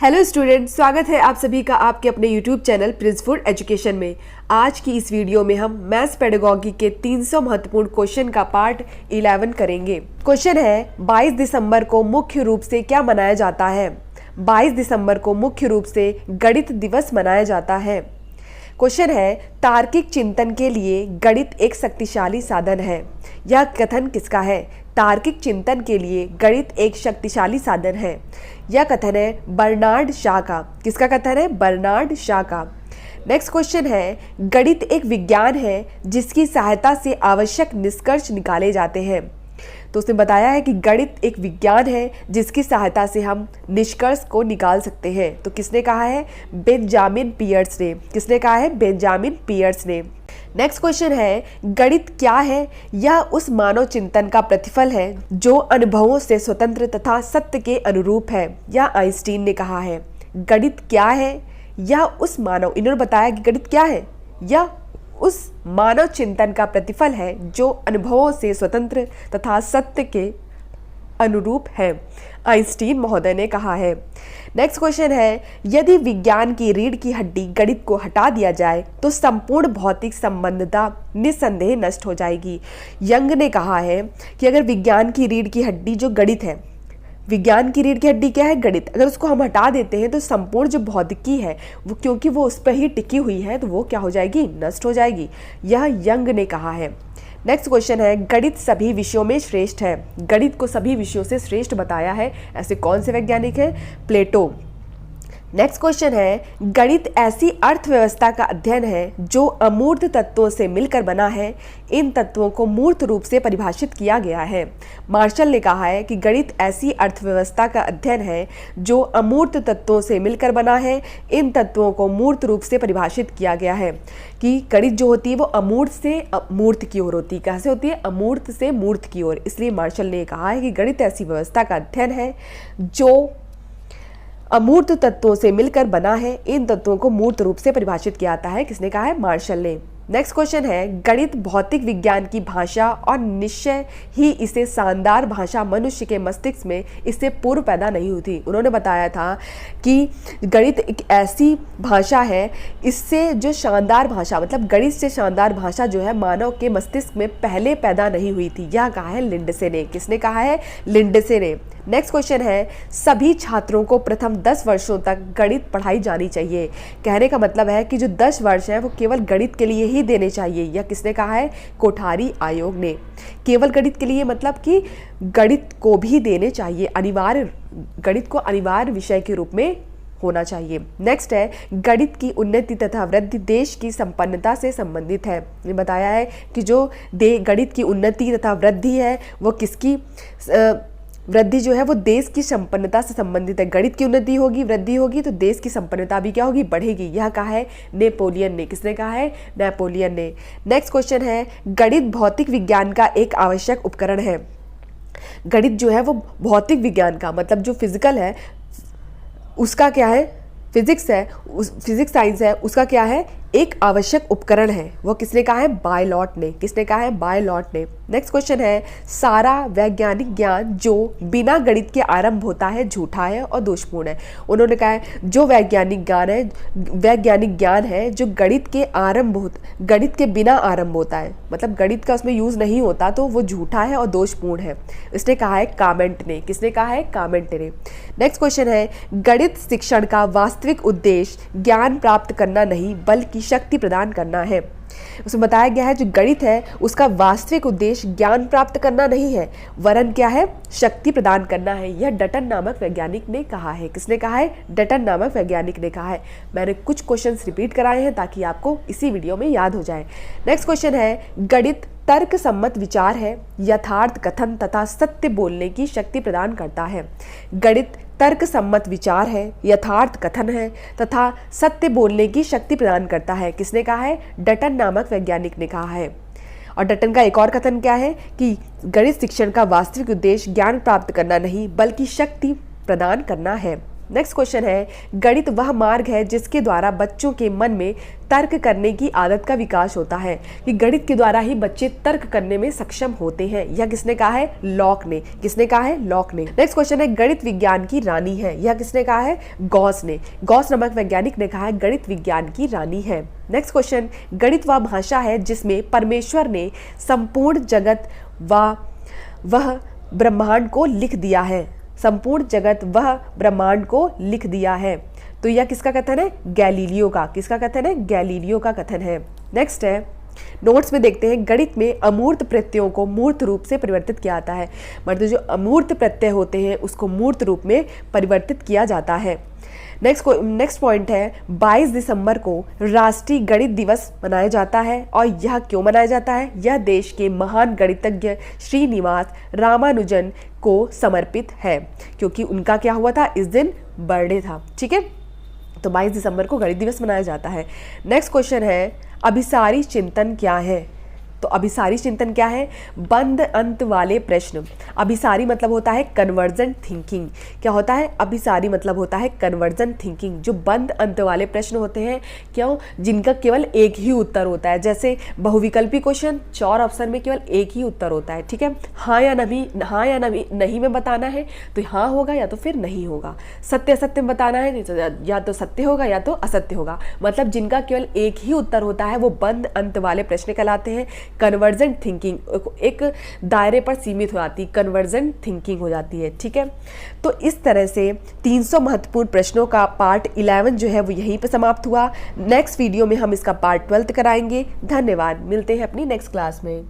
Hello student, स्वागत है आप सभी का आपके अपने यूट्यूब चैनल प्रिंसफुल एजुकेशन में। आज की इस वीडियो में हम मैथ्स पेडागॉजी के 300 महत्वपूर्ण क्वेश्चन का पार्ट 11 करेंगे। क्वेश्चन है 22 दिसंबर को मुख्य रूप से क्या मनाया जाता है। 22 दिसंबर को मुख्य रूप से गणित दिवस मनाया जाता है। क्वेश्चन है तार्किक चिंतन के लिए गणित एक शक्तिशाली साधन है। यह कथन किसका है? तार्किक चिंतन के लिए गणित एक शक्तिशाली साधन है। यह कथन है बर्नार्ड शॉ का। किसका कथन है? बर्नार्ड शॉ का। नेक्स्ट क्वेश्चन है गणित एक विज्ञान है जिसकी सहायता से आवश्यक निष्कर्ष निकाले जाते हैं। तो उसने बताया है कि गणित एक विज्ञान है जिसकी सहायता से हम निष्कर्ष को निकाल सकते हैं। तो किसने कहा है? बेंजामिन पियर्स ने। किसने कहा है? बेंजामिन पियर्स ने। नेक्स्ट क्वेश्चन है गणित क्या है? यह उस मानव चिंतन का प्रतिफल है जो अनुभवों से स्वतंत्र तथा सत्य के अनुरूप है। यह आइंस्टीन ने कहा है। गणित क्या है? यह उस मानव, इन्होंने बताया कि गणित क्या है? यह उस मानव चिंतन का प्रतिफल है जो अनुभवों से स्वतंत्र तथा सत्य के अनुरूप है। आइंस्टीन महोदय ने कहा है। नेक्स्ट क्वेश्चन है यदि विज्ञान की रीढ़ की हड्डी गणित को हटा दिया जाए तो संपूर्ण भौतिक संबंधता निस्संदेह नष्ट हो जाएगी। यंग ने कहा है कि अगर विज्ञान की रीढ़ की हड्डी जो गणित है, विज्ञान की रीढ़ की हड्डी क्या है? गणित। अगर उसको हम हटा देते हैं तो संपूर्ण जो भौतिकी है वो, क्योंकि वो उस पर ही टिकी हुई है, तो वो क्या हो जाएगी? नष्ट हो जाएगी। यह यंग ने कहा है। नेक्स्ट क्वेश्चन है गणित सभी विषयों में श्रेष्ठ है। गणित को सभी विषयों से श्रेष्ठ बताया है। ऐसे कौन से वैज्ञानिक हैं? प्लेटो। नेक्स्ट क्वेश्चन है गणित ऐसी अर्थव्यवस्था का अध्ययन है जो अमूर्त तत्वों से मिलकर बना है। इन तत्वों को मूर्त रूप से परिभाषित किया गया है। मार्शल ने कहा है कि गणित ऐसी अर्थव्यवस्था का अध्ययन है जो अमूर्त तत्वों से मिलकर बना है। इन तत्वों को मूर्त रूप से परिभाषित किया गया है कि गणित जो होती है वो अमूर्त से मूर्त की ओर होती है। कैसे होती है? अमूर्त से मूर्त की ओर। इसलिए मार्शल ने कहा है कि गणित ऐसी व्यवस्था का अध्ययन है जो अमूर्त तत्वों से मिलकर बना है। इन तत्वों को मूर्त रूप से परिभाषित किया जाता है। किसने कहा है? मार्शल ने। नेक्स्ट क्वेश्चन है गणित भौतिक विज्ञान की भाषा और निश्चय ही इसे शानदार भाषा मनुष्य के मस्तिष्क में इससे पूर्व पैदा नहीं हुई थी। उन्होंने बताया था कि गणित एक ऐसी भाषा है, इससे जो शानदार भाषा, मतलब गणित से शानदार भाषा जो है मानव के मस्तिष्क में पहले पैदा नहीं हुई थी। यह कहा है लिंडसे ने। किसने कहा है? लिंडसे ने। नेक्स्ट क्वेश्चन है सभी छात्रों को प्रथम 10 वर्षों तक गणित पढ़ाई जानी चाहिए। कहने का मतलब है कि जो 10 वर्ष हैं वो केवल गणित के लिए ही देने चाहिए। यह किसने कहा है? कोठारी आयोग ने। केवल गणित के लिए मतलब कि गणित को भी देने चाहिए, अनिवार्य, गणित को अनिवार्य विषय के रूप में होना चाहिए। नेक्स्ट है गणित की उन्नति तथा वृद्धि देश की संपन्नता से संबंधित है। ये बताया है कि जो गणित की उन्नति तथा वृद्धि है वो किसकी वृद्धि जो है वो देश की संपन्नता से संबंधित है। गणित की उन्नति होगी, वृद्धि होगी तो देश की संपन्नता भी क्या होगी? बढ़ेगी। यह कहा है नेपोलियन ने। किसने कहा है? नेपोलियन ने। नेक्स्ट क्वेश्चन है गणित भौतिक विज्ञान का एक आवश्यक उपकरण है। गणित जो है वो भौतिक विज्ञान का, मतलब जो फिजिकल है उसका क्या है? फिजिक्स है, फिजिक्स साइंस है, उसका क्या है? एक आवश्यक उपकरण है। वो किसने कहा है? बायलॉट ने। किसने कहा है? बायलॉट ने। नेक्स्ट क्वेश्चन है सारा वैज्ञानिक ज्ञान जो बिना गणित के आरंभ होता है झूठा है और दोषपूर्ण है। उन्होंने कहा है जो वैज्ञानिक ज्ञान है जो गणित के बिना आरंभ होता है, मतलब गणित का उसमें यूज नहीं होता, तो वो झूठा है और दोषपूर्ण है। इसने कहा है कामेंट ने। किसने कहा है? कामेंट ने। नेक्स्ट क्वेश्चन है गणित शिक्षण का वास्तविक उद्देश्य ज्ञान प्राप्त करना नहीं बल्कि शक्ति प्रदान करना है। उसमें बताया गया है जो गणित है उसका वास्तविक उद्देश्य ज्ञान प्राप्त करना नहीं है वरन क्या है? शक्ति प्रदान करना है। यह डटन नामक वैज्ञानिक ने कहा है। किसने कहा है? डटन नामक वैज्ञानिक ने कहा है। मैंने कुछ क्वेश्चंस रिपीट कराए हैं ताकि आपको इसी वीडियो में याद हो जाए। नेक्स्ट क्वेश्चन है गणित तर्क सम्मत विचार है, यथार्थ कथन तथा सत्य बोलने की शक्ति प्रदान करता है। गणित तर्क सम्मत विचार है, यथार्थ कथन है तथा सत्य बोलने की शक्ति प्रदान करता है। किसने कहा है? डटन नामक वैज्ञानिक ने कहा है। और डटन का एक और कथन क्या है कि गणित शिक्षण का वास्तविक उद्देश्य ज्ञान प्राप्त करना नहीं बल्कि शक्ति प्रदान करना है। नेक्स्ट क्वेश्चन है, गणित वह मार्ग है जिसके द्वारा बच्चों के मन में तर्क करने की आदत का विकास होता है। कि गणित के द्वारा ही बच्चे तर्क करने में सक्षम होते हैं। यह किसने कहा है? लॉक ने। किसने कहा है? लॉक ने। नेक्स्ट क्वेश्चन है, गणित विज्ञान की रानी है। यह किसने कहा है? गॉस ने। गॉस नामक वैज्ञानिक ने कहा है गणित विज्ञान की रानी है। नेक्स्ट क्वेश्चन, गणित वह भाषा है जिसमें परमेश्वर ने संपूर्ण जगत वह ब्रह्मांड को लिख दिया है। संपूर्ण जगत वह ब्रह्मांड को लिख दिया है। तो यह किसका कथन है? गैलीलियो का। किसका कथन है? गैलीलियो का कथन है। नेक्स्ट है, नोट्स में देखते हैं, गणित में अमूर्त प्रत्ययों को मूर्त रूप से परिवर्तित किया जाता है। मतलब जो अमूर्त प्रत्यय होते हैं उसको मूर्त रूप में परिवर्तित किया जाता है। नेक्स्ट पॉइंट है, 22 दिसंबर को राष्ट्रीय गणित दिवस मनाया जाता है। और यह क्यों मनाया जाता है? यह देश के महान गणितज्ञ श्रीनिवास रामानुजन को समर्पित है, क्योंकि उनका क्या हुआ था? इस दिन बर्थडे था। ठीक है, तो 22 दिसंबर को गणित दिवस मनाया जाता है। नेक्स्ट क्वेश्चन है, अभिसारी चिंतन क्या है? तो अभिसारी चिंतन क्या है? बंद अंत वाले प्रश्न। अभिसारी मतलब होता है कन्वर्जेंट थिंकिंग। क्या होता है? अभिसारी मतलब होता है कन्वर्जेंट थिंकिंग। जो बंद अंत वाले प्रश्न होते हैं, क्यों? जिनका केवल एक ही उत्तर होता है। जैसे बहुविकल्पी क्वेश्चन, 4 ऑप्शन में केवल एक ही उत्तर होता है। ठीक है, हाँ या नहीं में बताना है तो हाँ होगा या तो फिर नहीं होगा। सत्य असत्य में बताना है तो या तो सत्य होगा या तो असत्य होगा। मतलब जिनका केवल एक ही उत्तर होता है वो बंद अंत वाले प्रश्न कहलाते हैं। कन्वर्जेंट थिंकिंग एक दायरे पर सीमित हो जाती है, कन्वर्जेंट थिंकिंग हो जाती है। ठीक है, तो इस तरह से 300 महत्वपूर्ण प्रश्नों का पार्ट 11 जो है वो यहीं पे समाप्त हुआ। नेक्स्ट वीडियो में हम इसका पार्ट 12 कराएंगे। धन्यवाद, मिलते हैं अपनी नेक्स्ट क्लास में।